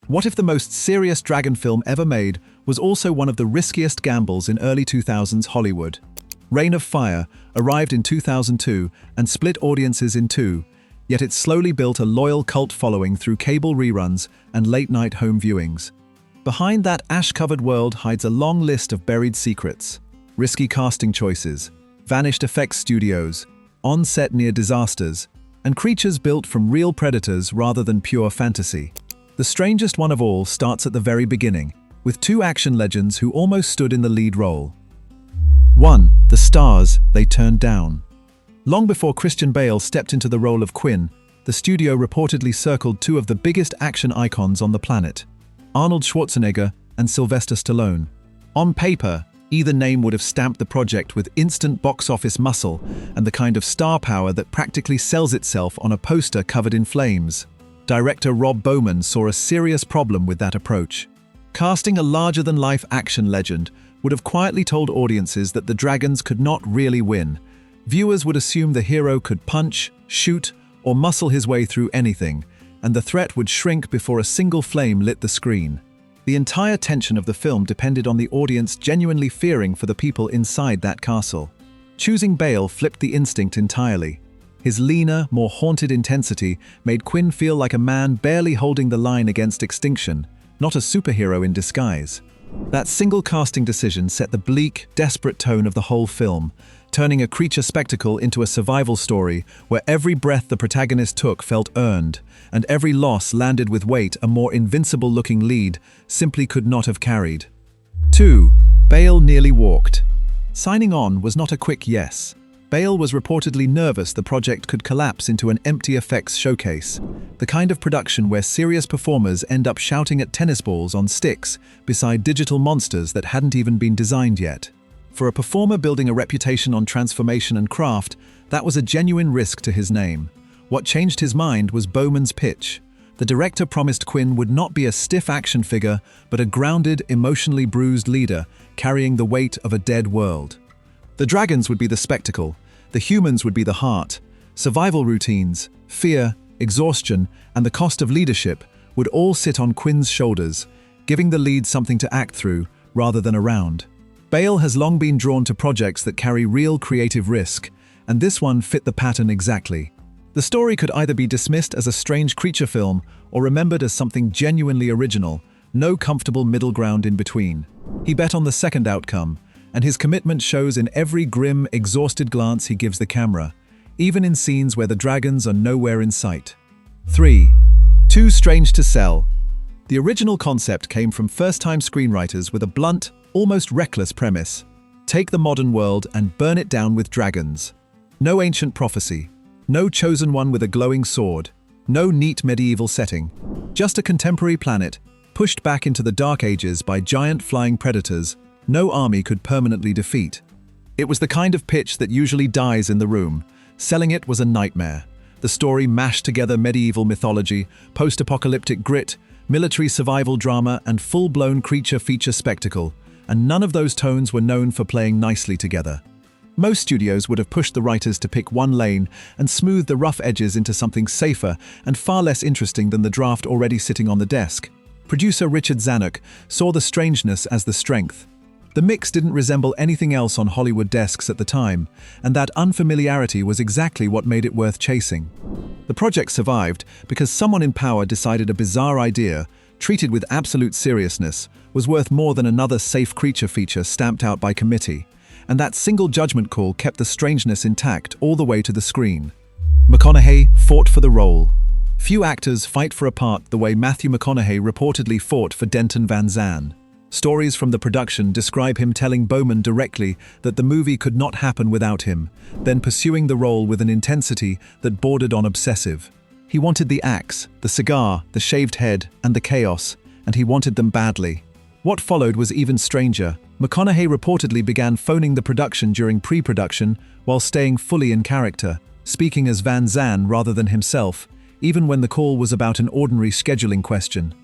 What if the most serious dragon film ever made was also one of the riskiest gambles in early 2000s Hollywood? Reign of Fire arrived in 2002 and split audiences in two, yet it slowly built a loyal cult following through cable reruns and late-night home viewings. Behind that ash-covered world hides a long list of buried secrets: risky casting choices, vanished effects studios, on-set near disasters, and creatures built from real predators rather than pure fantasy. The strangest one of all starts at the very beginning, with two action legends who almost stood in the lead role. 1. The stars they turned down. Long before Christian Bale stepped into the role of Quinn, the studio reportedly circled two of the biggest action icons on the planet: Arnold Schwarzenegger and Sylvester Stallone. On paper, either name would have stamped the project with instant box office muscle and the kind of star power that practically sells itself on a poster covered in flames. Director Rob Bowman saw a serious problem with that approach. Casting a larger-than-life action legend would have quietly told audiences that the dragons could not really win. Viewers would assume the hero could punch, shoot, or muscle his way through anything, and the threat would shrink before a single flame lit the screen. The entire tension of the film depended on the audience genuinely fearing for the people inside that castle. Choosing Bale flipped the instinct entirely. His leaner, more haunted intensity made Quinn feel like a man barely holding the line against extinction, not a superhero in disguise. That single casting decision set the bleak, desperate tone of the whole film, turning a creature spectacle into a survival story where every breath the protagonist took felt earned, and every loss landed with weight a more invincible-looking lead simply could not have carried. 2. Bale nearly walked. Signing on was not a quick yes. Bale was reportedly nervous the project could collapse into an empty effects showcase, the kind of production where serious performers end up shouting at tennis balls on sticks beside digital monsters that hadn't even been designed yet. For a performer building a reputation on transformation and craft, that was a genuine risk to his name. What changed his mind was Bowman's pitch. The director promised Quinn would not be a stiff action figure, but a grounded, emotionally bruised leader carrying the weight of a dead world. The dragons would be the spectacle, the humans would be the heart. Survival routines, fear, exhaustion, and the cost of leadership would all sit on Quinn's shoulders, giving the lead something to act through rather than around. Bale has long been drawn to projects that carry real creative risk, and this one fit the pattern exactly. The story could either be dismissed as a strange creature film or remembered as something genuinely original, no comfortable middle ground in between. He bet on the second outcome, and his commitment shows in every grim, exhausted glance he gives the camera, even in scenes where the dragons are nowhere in sight. 3. Too strange to sell. The original concept came from first-time screenwriters with a blunt, almost reckless premise. Take the modern world and burn it down with dragons. No ancient prophecy, no chosen one with a glowing sword, no neat medieval setting. Just a contemporary planet, pushed back into the Dark Ages by giant flying predators no army could permanently defeat. It was the kind of pitch that usually dies in the room. Selling it was a nightmare. The story mashed together medieval mythology, post-apocalyptic grit, military survival drama, and full-blown creature feature spectacle, and none of those tones were known for playing nicely together. Most studios would have pushed the writers to pick one lane and smooth the rough edges into something safer and far less interesting than the draft already sitting on the desk. Producer Richard Zanuck saw the strangeness as the strength. The mix didn't resemble anything else on Hollywood desks at the time, and that unfamiliarity was exactly what made it worth chasing. The project survived because someone in power decided a bizarre idea, treated with absolute seriousness, was worth more than another safe creature feature stamped out by committee, and that single judgment call kept the strangeness intact all the way to the screen. McConaughey fought for the role. Few actors fight for a part the way Matthew McConaughey reportedly fought for Denton Van Zandt. Stories from the production describe him telling Bowman directly that the movie could not happen without him, then pursuing the role with an intensity that bordered on obsessive. He wanted the axe, the cigar, the shaved head, and the chaos, and he wanted them badly. What followed was even stranger. McConaughey reportedly began phoning the production during pre-production while staying fully in character, speaking as Van Zandt rather than himself, even when the call was about an ordinary scheduling question.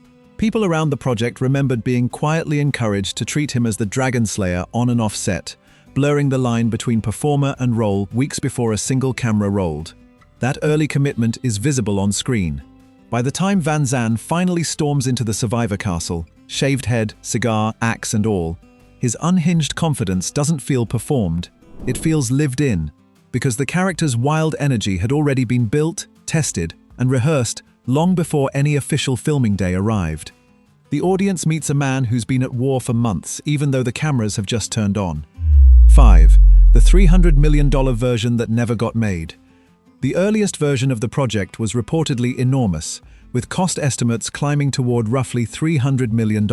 People around the project remembered being quietly encouraged to treat him as the Dragon Slayer on and off set, blurring the line between performer and role weeks before a single camera rolled. That early commitment is visible on screen. By the time Van Zandt finally storms into the survivor castle, shaved head, cigar, axe and all, his unhinged confidence doesn't feel performed, it feels lived in, because the character's wild energy had already been built, tested, and rehearsed long before any official filming day arrived. The audience meets a man who's been at war for months, even though the cameras have just turned on. 5. The $300 million version that never got made. The earliest version of the project was reportedly enormous, with cost estimates climbing toward roughly $300 million.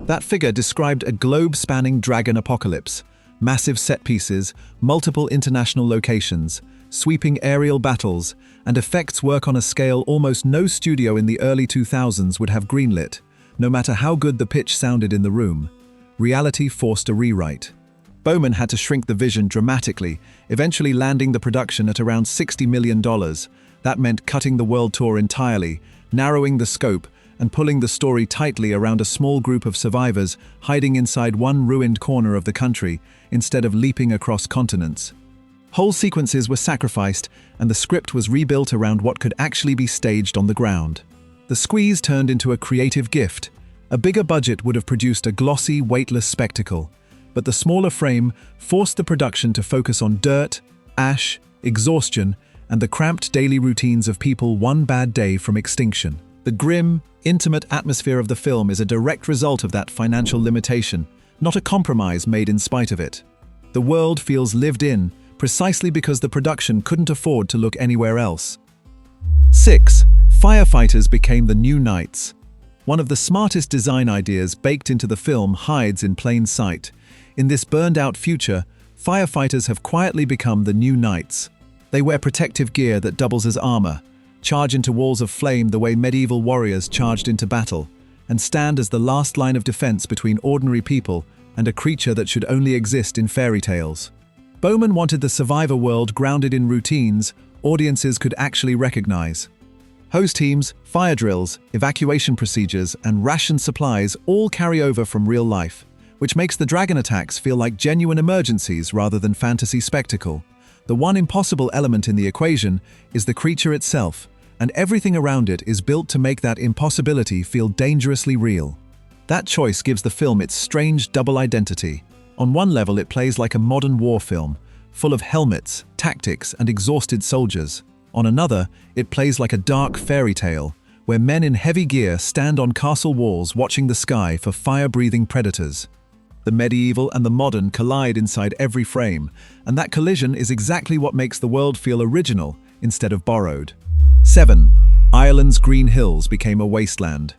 That figure described a globe-spanning dragon apocalypse, massive set pieces, multiple international locations, sweeping aerial battles, and effects work on a scale almost no studio in the early 2000s would have greenlit, no matter how good the pitch sounded in the room. Reality forced a rewrite. Bowman had to shrink the vision dramatically, eventually landing the production at around $60 million. That meant cutting the world tour entirely, narrowing the scope, and pulling the story tightly around a small group of survivors hiding inside one ruined corner of the country, instead of leaping across continents. Whole sequences were sacrificed, and the script was rebuilt around what could actually be staged on the ground. The squeeze turned into a creative gift. A bigger budget would have produced a glossy, weightless spectacle, but the smaller frame forced the production to focus on dirt, ash, exhaustion, and the cramped daily routines of people one bad day from extinction. The grim, intimate atmosphere of the film is a direct result of that financial limitation, not a compromise made in spite of it. The world feels lived in, precisely because the production couldn't afford to look anywhere else. 6. Firefighters became the new knights. One of the smartest design ideas baked into the film hides in plain sight. In this burned-out future, firefighters have quietly become the new knights. They wear protective gear that doubles as armor, charge into walls of flame the way medieval warriors charged into battle, and stand as the last line of defense between ordinary people and a creature that should only exist in fairy tales. Bowman wanted the survivor world grounded in routines audiences could actually recognize. Hose teams, fire drills, evacuation procedures, and ration supplies all carry over from real life, which makes the dragon attacks feel like genuine emergencies rather than fantasy spectacle. The one impossible element in the equation is the creature itself, and everything around it is built to make that impossibility feel dangerously real. That choice gives the film its strange double identity. On one level, it plays like a modern war film, full of helmets, tactics, and exhausted soldiers. On another, it plays like a dark fairy tale, where men in heavy gear stand on castle walls watching the sky for fire-breathing predators. The medieval and the modern collide inside every frame, and that collision is exactly what makes the world feel original instead of borrowed. 7. Ireland's green hills became a wasteland.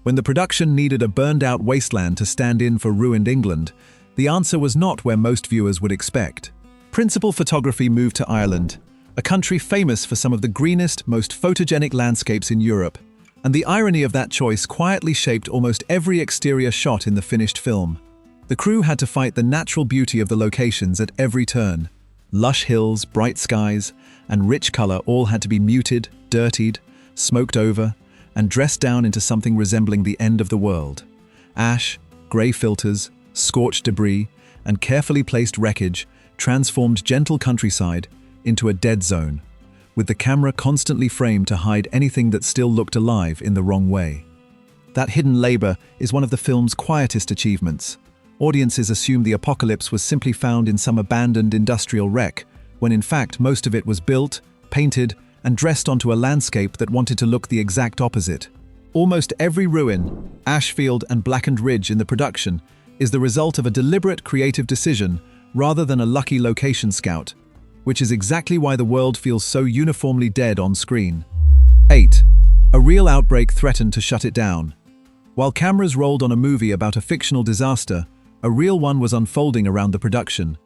When the production needed a burned-out wasteland to stand in for ruined England, the answer was not where most viewers would expect. Principal photography moved to Ireland, a country famous for some of the greenest, most photogenic landscapes in Europe, and the irony of that choice quietly shaped almost every exterior shot in the finished film. The crew had to fight the natural beauty of the locations at every turn. Lush hills, bright skies, and rich color all had to be muted, dirtied, smoked over, and dressed down into something resembling the end of the world. Ash, gray filters, scorched debris, and carefully placed wreckage transformed gentle countryside into a dead zone, with the camera constantly framed to hide anything that still looked alive in the wrong way. That hidden labor is one of the film's quietest achievements. Audiences assume the apocalypse was simply found in some abandoned industrial wreck, when in fact most of it was built, painted, and dressed onto a landscape that wanted to look the exact opposite. Almost every ruin, ash field, and blackened ridge in the production is the result of a deliberate creative decision rather than a lucky location scout, which is exactly why the world feels so uniformly dead on screen. 8. A real outbreak threatened to shut it down. While cameras rolled on a movie about a fictional disaster, a real one was unfolding around the production.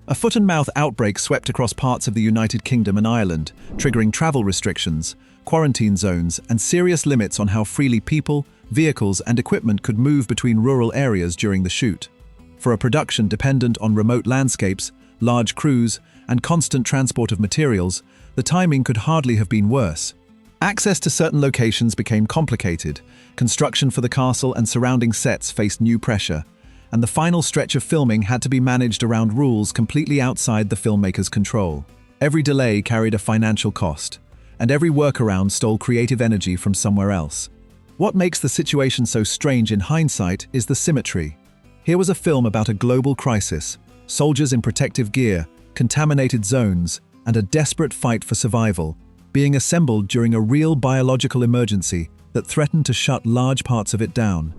A foot-and-mouth outbreak swept across parts of the United Kingdom and Ireland, triggering travel restrictions, quarantine zones, and serious limits on how freely people, vehicles, and equipment could move between rural areas during the shoot. For a production dependent on remote landscapes, large crews, and constant transport of materials, the timing could hardly have been worse. Access to certain locations became complicated, construction for the castle and surrounding sets faced new pressure, and the final stretch of filming had to be managed around rules completely outside the filmmaker's control. Every delay carried a financial cost, and every workaround stole creative energy from somewhere else. What makes the situation so strange in hindsight is the symmetry. Here was a film about a global crisis, soldiers in protective gear, contaminated zones, and a desperate fight for survival, being assembled during a real biological emergency that threatened to shut large parts of it down.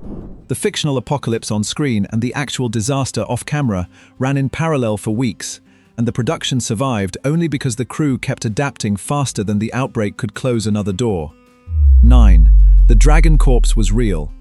The fictional apocalypse on screen and the actual disaster off-camera ran in parallel for weeks, and the production survived only because the crew kept adapting faster than the outbreak could close another door. 9. The dragon corpse was real.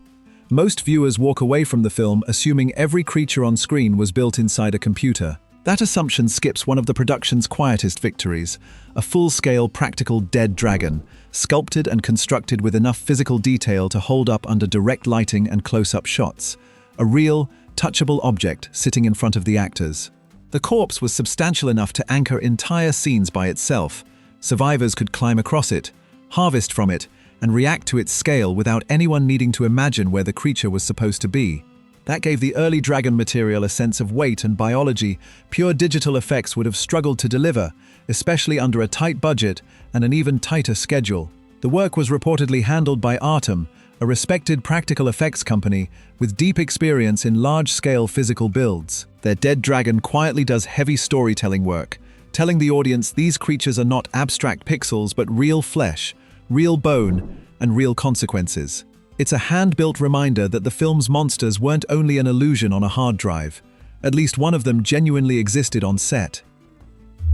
Most viewers walk away from the film assuming every creature on screen was built inside a computer. That assumption skips one of the production's quietest victories, a full-scale practical dead dragon, sculpted and constructed with enough physical detail to hold up under direct lighting and close-up shots. A real, touchable object sitting in front of the actors. The corpse was substantial enough to anchor entire scenes by itself. Survivors could climb across it, harvest from it, and react to its scale without anyone needing to imagine where the creature was supposed to be. That gave the early dragon material a sense of weight and biology pure digital effects would have struggled to deliver, especially under a tight budget and an even tighter schedule. The work was reportedly handled by Artem, a respected practical effects company with deep experience in large-scale physical builds. Their dead dragon quietly does heavy storytelling work, telling the audience these creatures are not abstract pixels but real flesh, real bone, and real consequences. It's a hand-built reminder that the film's monsters weren't only an illusion on a hard drive. At least one of them genuinely existed on set.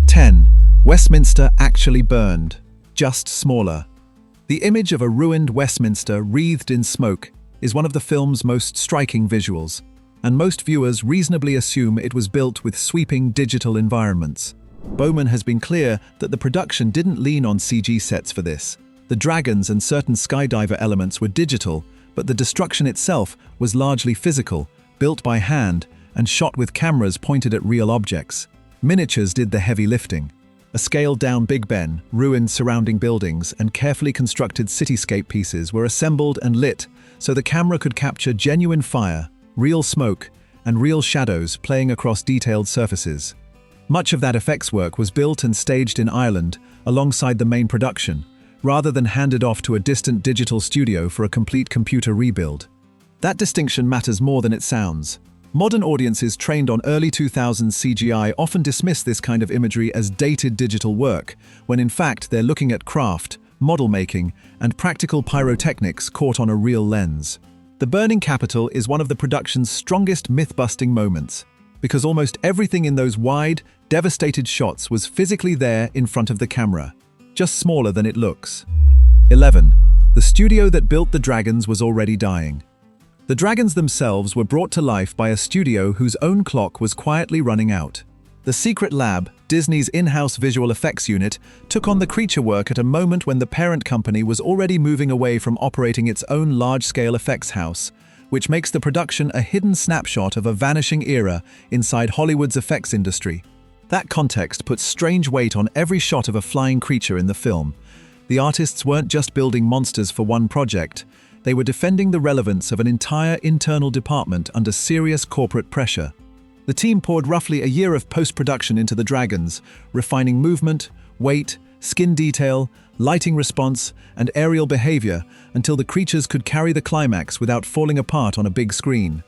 10. Westminster actually burned, just smaller. The image of a ruined Westminster wreathed in smoke is one of the film's most striking visuals, and most viewers reasonably assume it was built with sweeping digital environments. Bowman has been clear that the production didn't lean on CG sets for this. The dragons and certain skydiver elements were digital, but the destruction itself was largely physical, built by hand, and shot with cameras pointed at real objects. Miniatures did the heavy lifting. A scaled-down Big Ben, ruined surrounding buildings, and carefully constructed cityscape pieces were assembled and lit so the camera could capture genuine fire, real smoke, and real shadows playing across detailed surfaces. Much of that effects work was built and staged in Ireland alongside the main production, rather than handed off to a distant digital studio for a complete computer rebuild. That distinction matters more than it sounds. Modern audiences trained on early 2000s CGI often dismiss this kind of imagery as dated digital work, when in fact they're looking at craft, model making, and practical pyrotechnics caught on a real lens. The Burning Capitol is one of the production's strongest myth-busting moments, because almost everything in those wide, devastated shots was physically there in front of the camera, just smaller than it looks. 11. The studio that built the dragons was already dying. The dragons themselves were brought to life by a studio whose own clock was quietly running out. The Secret Lab, Disney's in-house visual effects unit, took on the creature work at a moment when the parent company was already moving away from operating its own large-scale effects house, which makes the production a hidden snapshot of a vanishing era inside Hollywood's effects industry. That context puts strange weight on every shot of a flying creature in the film. The artists weren't just building monsters for one project, they were defending the relevance of an entire internal department under serious corporate pressure. The team poured roughly a year of post-production into the dragons, refining movement, weight, skin detail, lighting response, and aerial behavior until the creatures could carry the climax without falling apart on a big screen.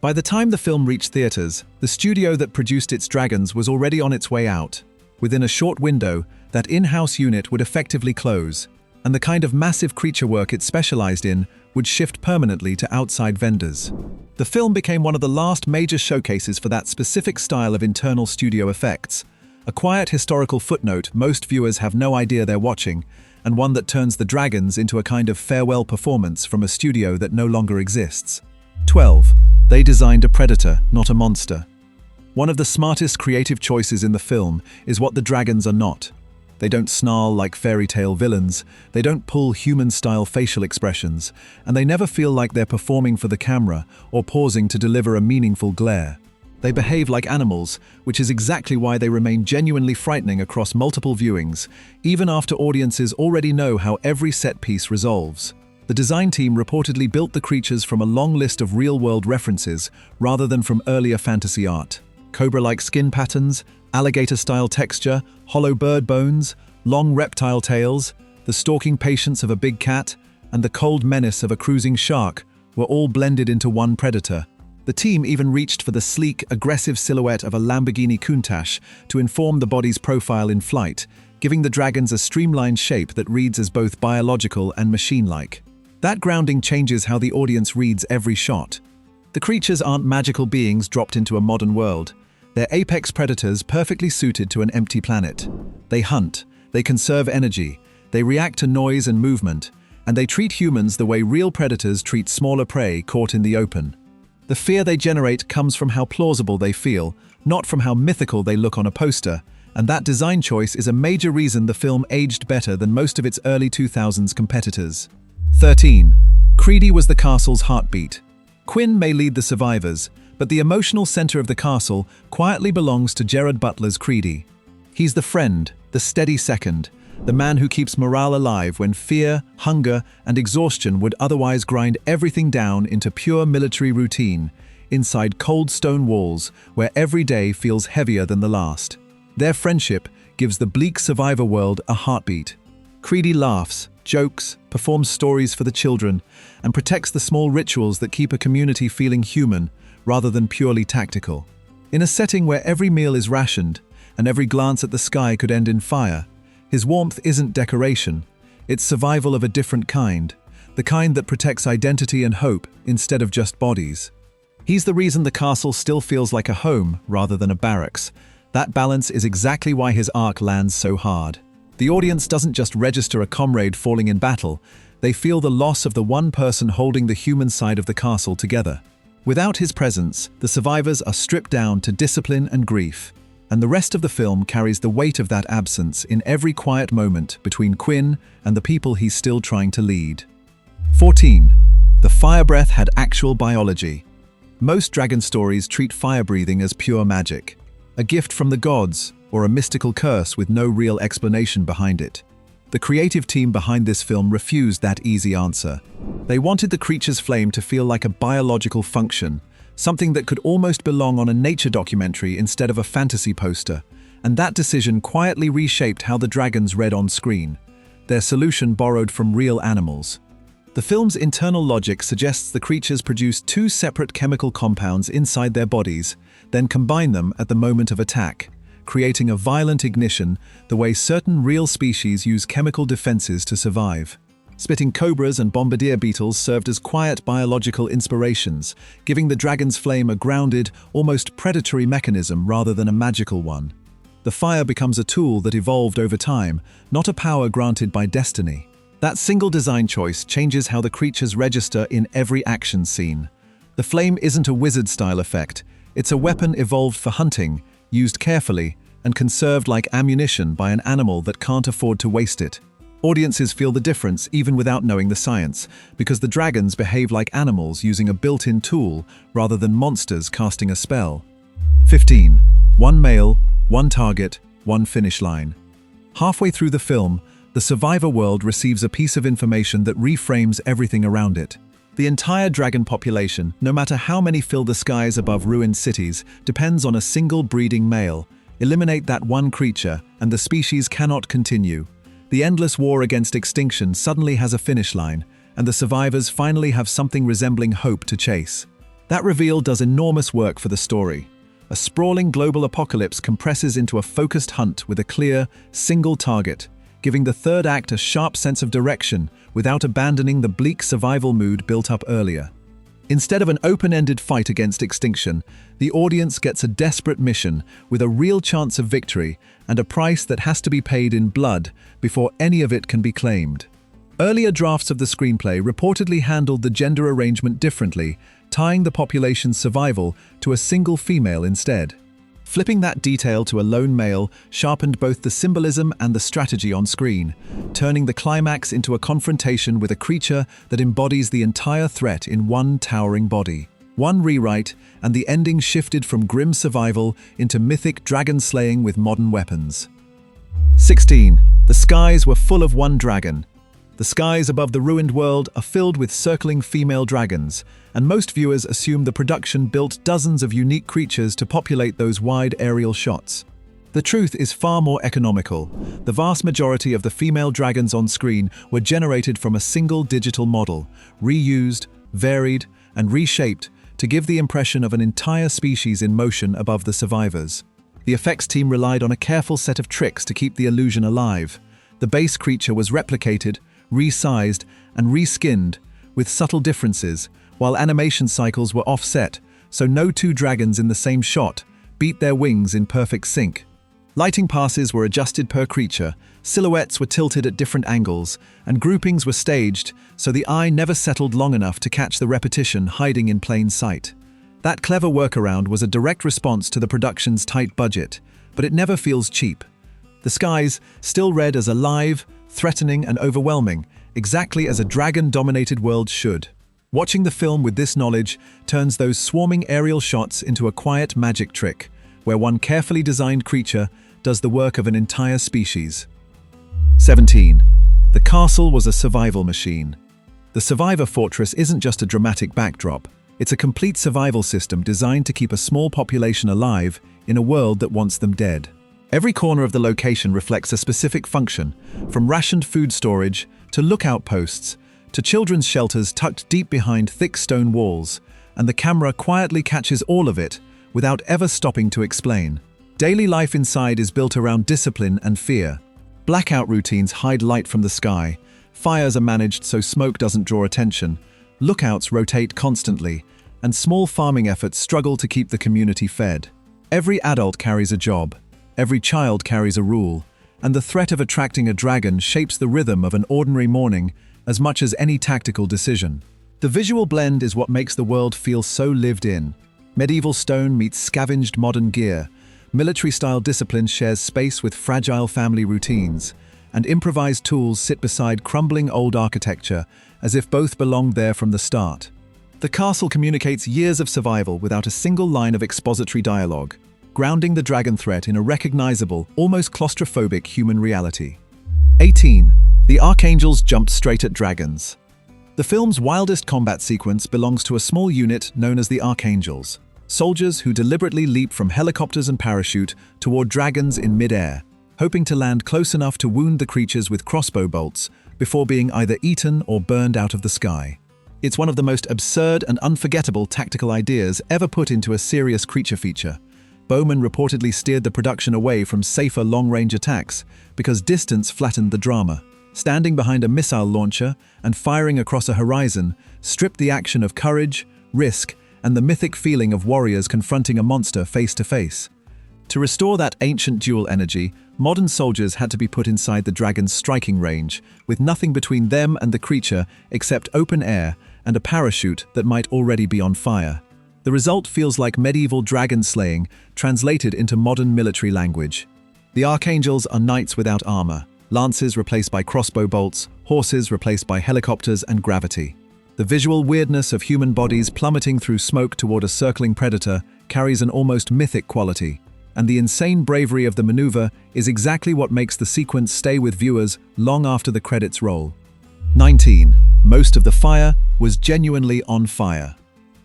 By the time the film reached theaters, the studio that produced its dragons was already on its way out. Within a short window, that in-house unit would effectively close, and the kind of massive creature work it specialized in would shift permanently to outside vendors. The film became one of the last major showcases for that specific style of internal studio effects, a quiet historical footnote most viewers have no idea they're watching, and one that turns the dragons into a kind of farewell performance from a studio that no longer exists. 12. They designed a predator, not a monster. One of the smartest creative choices in the film is what the dragons are not. They don't snarl like fairy tale villains, they don't pull human-style facial expressions, and they never feel like they're performing for the camera or pausing to deliver a meaningful glare. They behave like animals, which is exactly why they remain genuinely frightening across multiple viewings, even after audiences already know how every set piece resolves. The design team reportedly built the creatures from a long list of real-world references rather than from earlier fantasy art. Cobra-like skin patterns, alligator-style texture, hollow bird bones, long reptile tails, the stalking patience of a big cat, and the cold menace of a cruising shark were all blended into one predator. The team even reached for the sleek, aggressive silhouette of a Lamborghini Countach to inform the body's profile in flight, giving the dragons a streamlined shape that reads as both biological and machine-like. That grounding changes how the audience reads every shot. The creatures aren't magical beings dropped into a modern world. They're apex predators perfectly suited to an empty planet. They hunt, they conserve energy, they react to noise and movement, and they treat humans the way real predators treat smaller prey caught in the open. The fear they generate comes from how plausible they feel, not from how mythical they look on a poster, and that design choice is a major reason the film aged better than most of its early 2000s competitors. 13. Creedy was the castle's heartbeat. Quinn may lead the survivors, but the emotional center of the castle quietly belongs to Gerard Butler's Creedy. He's the friend, the steady second, the man who keeps morale alive when fear, hunger, and exhaustion would otherwise grind everything down into pure military routine, inside cold stone walls where every day feels heavier than the last. Their friendship gives the bleak survivor world a heartbeat. Creedy laughs, jokes, performs stories for the children, and protects the small rituals that keep a community feeling human rather than purely tactical. In a setting where every meal is rationed and every glance at the sky could end in fire, his warmth isn't decoration, it's survival of a different kind, the kind that protects identity and hope instead of just bodies. He's the reason the castle still feels like a home rather than a barracks. That balance is exactly why his arc lands so hard. The audience doesn't just register a comrade falling in battle, they feel the loss of the one person holding the human side of the castle together. Without his presence, the survivors are stripped down to discipline and grief, and the rest of the film carries the weight of that absence in every quiet moment between Quinn and the people he's still trying to lead. 14. The fire breath had actual biology. Most dragon stories treat fire breathing as pure magic, a gift from the gods, or a mystical curse with no real explanation behind it. The creative team behind this film refused that easy answer. They wanted the creature's flame to feel like a biological function, something that could almost belong on a nature documentary instead of a fantasy poster, and that decision quietly reshaped how the dragons read on screen. Their solution borrowed from real animals. The film's internal logic suggests the creatures produce two separate chemical compounds inside their bodies, then combine them at the moment of attack, creating a violent ignition the way certain real species use chemical defenses to survive. Spitting cobras and bombardier beetles served as quiet biological inspirations, giving the dragon's flame a grounded, almost predatory mechanism rather than a magical one. The fire becomes a tool that evolved over time, not a power granted by destiny. That single design choice changes how the creatures register in every action scene. The flame isn't a wizard-style effect, it's a weapon evolved for hunting, used carefully, and conserved like ammunition by an animal that can't afford to waste it. Audiences feel the difference even without knowing the science, because the dragons behave like animals using a built-in tool rather than monsters casting a spell. 15. One male, one target, one finish line. Halfway through the film, the survivor world receives a piece of information that reframes everything around it. The entire dragon population, no matter how many fill the skies above ruined cities, depends on a single breeding male. Eliminate that one creature, and the species cannot continue. The endless war against extinction suddenly has a finish line, and the survivors finally have something resembling hope to chase. That reveal does enormous work for the story. A sprawling global apocalypse compresses into a focused hunt with a clear, single target, giving the third act a sharp sense of direction without abandoning the bleak survival mood built up earlier. Instead of an open-ended fight against extinction, the audience gets a desperate mission with a real chance of victory and a price that has to be paid in blood before any of it can be claimed. Earlier drafts of the screenplay reportedly handled the gender arrangement differently, tying the population's survival to a single female instead. Flipping that detail to a lone male sharpened both the symbolism and the strategy on screen, turning the climax into a confrontation with a creature that embodies the entire threat in one towering body. One rewrite, and the ending shifted from grim survival into mythic dragon slaying with modern weapons. 16. The skies were full of one dragon. The skies above the ruined world are filled with circling female dragons, and most viewers assume the production built dozens of unique creatures to populate those wide aerial shots. The truth is far more economical. The vast majority of the female dragons on screen were generated from a single digital model, reused, varied, and reshaped to give the impression of an entire species in motion above the survivors. The effects team relied on a careful set of tricks to keep the illusion alive. The base creature was replicated, resized, and reskinned, with subtle differences, while animation cycles were offset, so no two dragons in the same shot beat their wings in perfect sync. Lighting passes were adjusted per creature, silhouettes were tilted at different angles, and groupings were staged so the eye never settled long enough to catch the repetition hiding in plain sight. That clever workaround was a direct response to the production's tight budget, but it never feels cheap. The skies still read as alive, threatening, and overwhelming, exactly as a dragon-dominated world should. Watching the film with this knowledge turns those swarming aerial shots into a quiet magic trick, where one carefully designed creature does the work of an entire species. 17. The castle was a survival machine. The Survivor Fortress isn't just a dramatic backdrop. It's a complete survival system designed to keep a small population alive in a world that wants them dead. Every corner of the location reflects a specific function, from rationed food storage to lookout posts to children's shelters tucked deep behind thick stone walls, and the camera quietly catches all of it without ever stopping to explain. Daily life inside is built around discipline and fear. Blackout routines hide light from the sky, fires are managed so smoke doesn't draw attention, lookouts rotate constantly, and small farming efforts struggle to keep the community fed. Every adult carries a job, every child carries a rule, and the threat of attracting a dragon shapes the rhythm of an ordinary morning as much as any tactical decision. The visual blend is what makes the world feel so lived in. Medieval stone meets scavenged modern gear, military-style discipline shares space with fragile family routines, and improvised tools sit beside crumbling old architecture as if both belonged there from the start. The castle communicates years of survival without a single line of expository dialogue, grounding the dragon threat in a recognizable, almost claustrophobic human reality. 18. The Archangels jumped straight at dragons. The film's wildest combat sequence belongs to a small unit known as the Archangels, soldiers who deliberately leap from helicopters and parachute toward dragons in mid-air, hoping to land close enough to wound the creatures with crossbow bolts before being either eaten or burned out of the sky. It's one of the most absurd and unforgettable tactical ideas ever put into a serious creature feature. Bowman reportedly steered the production away from safer long-range attacks because distance flattened the drama. Standing behind a missile launcher and firing across a horizon stripped the action of courage, risk, and the mythic feeling of warriors confronting a monster face to face. To restore that ancient dual energy, modern soldiers had to be put inside the dragon's striking range, with nothing between them and the creature except open air and a parachute that might already be on fire. The result feels like medieval dragon slaying translated into modern military language. The Archangels are knights without armor, lances replaced by crossbow bolts, horses replaced by helicopters and gravity. The visual weirdness of human bodies plummeting through smoke toward a circling predator carries an almost mythic quality, and the insane bravery of the maneuver is exactly what makes the sequence stay with viewers long after the credits roll. 19. Most of the fire was genuinely on fire.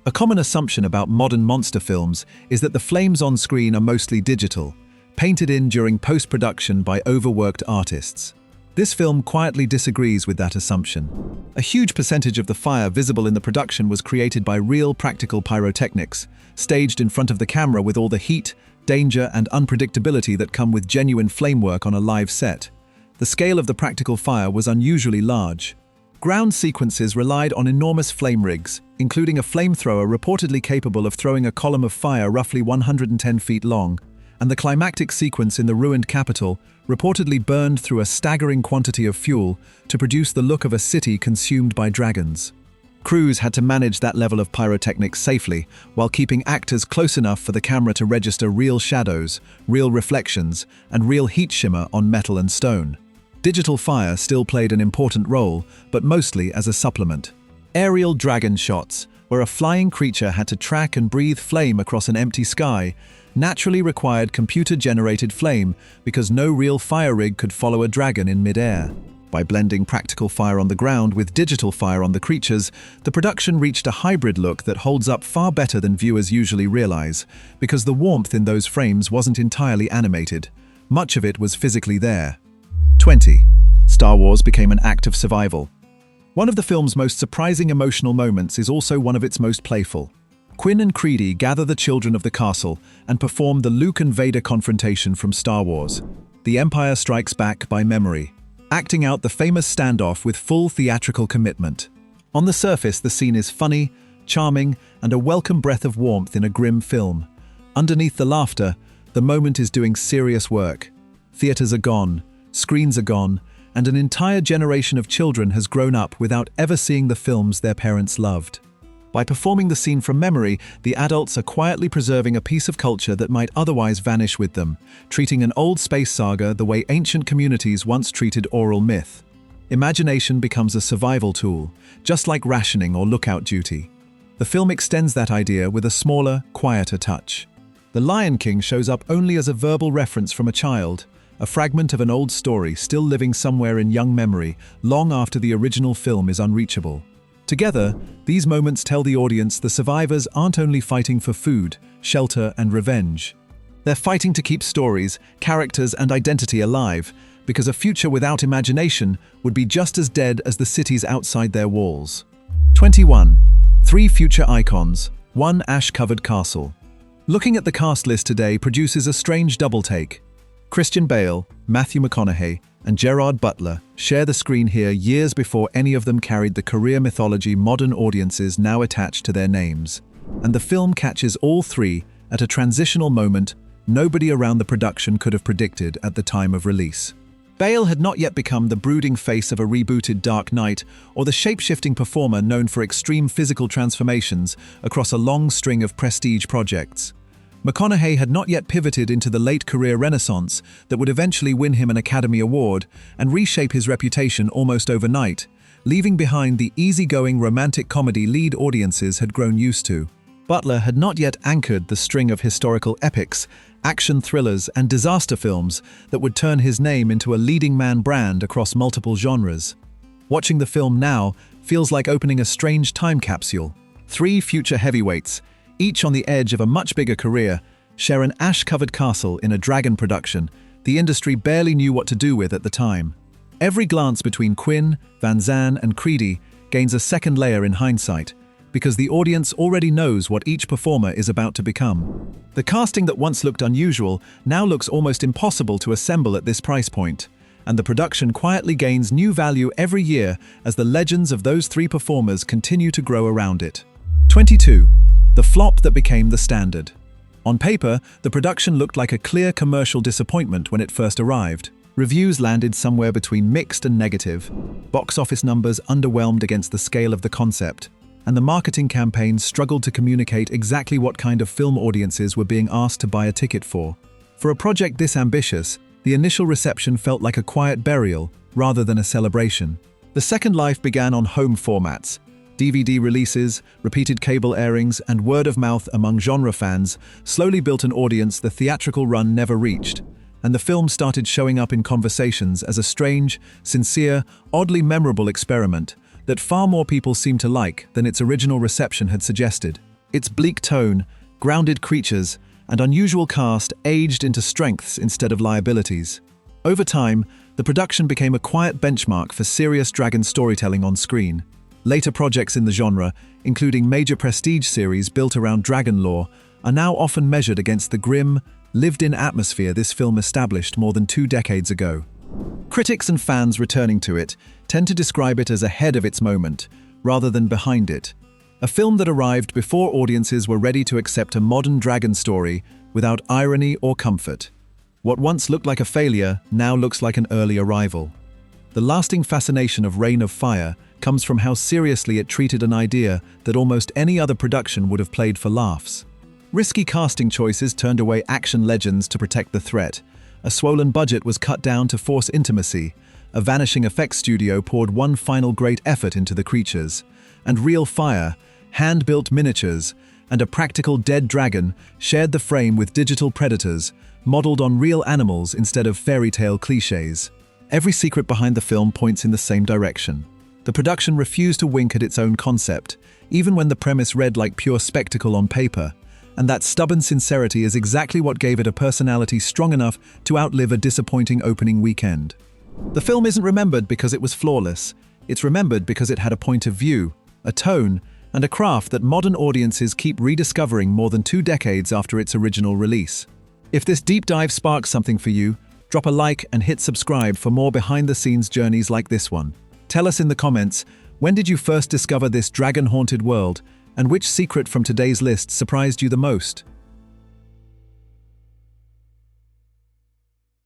A common assumption about modern monster films is that the flames on screen are mostly digital, painted in during post-production by overworked artists. This film quietly disagrees with that assumption. A huge percentage of the fire visible in the production was created by real practical pyrotechnics, staged in front of the camera with all the heat, danger, and unpredictability that come with genuine flame work on a live set. The scale of the practical fire was unusually large. Ground sequences relied on enormous flame rigs, including a flamethrower reportedly capable of throwing a column of fire roughly 110 feet long, and the climactic sequence in the ruined capital reportedly burned through a staggering quantity of fuel to produce the look of a city consumed by dragons. Crews had to manage that level of pyrotechnics safely, while keeping actors close enough for the camera to register real shadows, real reflections, and real heat shimmer on metal and stone. Digital fire still played an important role, but mostly as a supplement. Aerial dragon shots, where a flying creature had to track and breathe flame across an empty sky, naturally required computer-generated flame because no real fire rig could follow a dragon in mid-air. By blending practical fire on the ground with digital fire on the creatures, the production reached a hybrid look that holds up far better than viewers usually realize, because the warmth in those frames wasn't entirely animated. Much of it was physically there. 20. Star Wars became an act of survival. One of the film's most surprising emotional moments is also one of its most playful. Quinn and Creedy gather the children of the castle and perform the Luke and Vader confrontation from Star Wars. The Empire Strikes Back by memory, acting out the famous standoff with full theatrical commitment. On the surface, the scene is funny, charming, and a welcome breath of warmth in a grim film. Underneath the laughter, the moment is doing serious work. Theaters are gone, screens are gone, and an entire generation of children has grown up without ever seeing the films their parents loved. By performing the scene from memory, the adults are quietly preserving a piece of culture that might otherwise vanish with them, treating an old space saga the way ancient communities once treated oral myth. Imagination becomes a survival tool, just like rationing or lookout duty. The film extends that idea with a smaller, quieter touch. The Lion King shows up only as a verbal reference from a child, a fragment of an old story still living somewhere in young memory, long after the original film is unreachable. Together, these moments tell the audience the survivors aren't only fighting for food, shelter, and revenge. They're fighting to keep stories, characters, and identity alive, because a future without imagination would be just as dead as the cities outside their walls. 21. 3 future icons, 1 ash-covered castle. Looking at the cast list today produces a strange double take. Christian Bale, Matthew McConaughey, and Gerard Butler share the screen here years before any of them carried the career mythology modern audiences now attach to their names. And the film catches all three at a transitional moment nobody around the production could have predicted at the time of release. Bale had not yet become the brooding face of a rebooted Dark Knight or the shape-shifting performer known for extreme physical transformations across a long string of prestige projects. McConaughey had not yet pivoted into the late career renaissance that would eventually win him an Academy Award and reshape his reputation almost overnight, leaving behind the easygoing romantic comedy lead audiences had grown used to. Butler had not yet anchored the string of historical epics, action thrillers, and disaster films that would turn his name into a leading man brand across multiple genres. Watching the film now feels like opening a strange time capsule. 3 future heavyweights, each on the edge of a much bigger career, share an ash-covered castle in a dragon production the industry barely knew what to do with at the time. Every glance between Quinn, Van Zandt, and Creedy gains a second layer in hindsight, because the audience already knows what each performer is about to become. The casting that once looked unusual now looks almost impossible to assemble at this price point, and the production quietly gains new value every year as the legends of those 3 performers continue to grow around it. 22. The flop that became the standard. On paper, the production looked like a clear commercial disappointment when it first arrived. Reviews landed somewhere between mixed and negative, box office numbers underwhelmed against the scale of the concept, and the marketing campaigns struggled to communicate exactly what kind of film audiences were being asked to buy a ticket for. For a project this ambitious, the initial reception felt like a quiet burial rather than a celebration. The second life began on home formats. DVD releases, repeated cable airings, and word of mouth among genre fans slowly built an audience the theatrical run never reached, and the film started showing up in conversations as a strange, sincere, oddly memorable experiment that far more people seemed to like than its original reception had suggested. Its bleak tone, grounded creatures, and unusual cast aged into strengths instead of liabilities. Over time, the production became a quiet benchmark for serious dragon storytelling on screen. Later projects in the genre, including major prestige series built around dragon lore, are now often measured against the grim, lived-in atmosphere this film established more than 2 decades ago. Critics and fans returning to it tend to describe it as ahead of its moment, rather than behind it. A film that arrived before audiences were ready to accept a modern dragon story without irony or comfort. What once looked like a failure now looks like an early arrival. The lasting fascination of Reign of Fire comes from how seriously it treated an idea that almost any other production would have played for laughs. Risky casting choices turned away action legends to protect the threat. A swollen budget was cut down to force intimacy. A vanishing effects studio poured one final great effort into the creatures. And real fire, hand-built miniatures, and a practical dead dragon shared the frame with digital predators, modeled on real animals instead of fairy tale cliches. Every secret behind the film points in the same direction. The production refused to wink at its own concept, even when the premise read like pure spectacle on paper, and that stubborn sincerity is exactly what gave it a personality strong enough to outlive a disappointing opening weekend. The film isn't remembered because it was flawless. It's remembered because it had a point of view, a tone, and a craft that modern audiences keep rediscovering more than 2 decades after its original release. If this deep dive sparks something for you, drop a like and hit subscribe for more behind-the-scenes journeys like this one. Tell us in the comments, when did you first discover this dragon-haunted world, and which secret from today's list surprised you the most?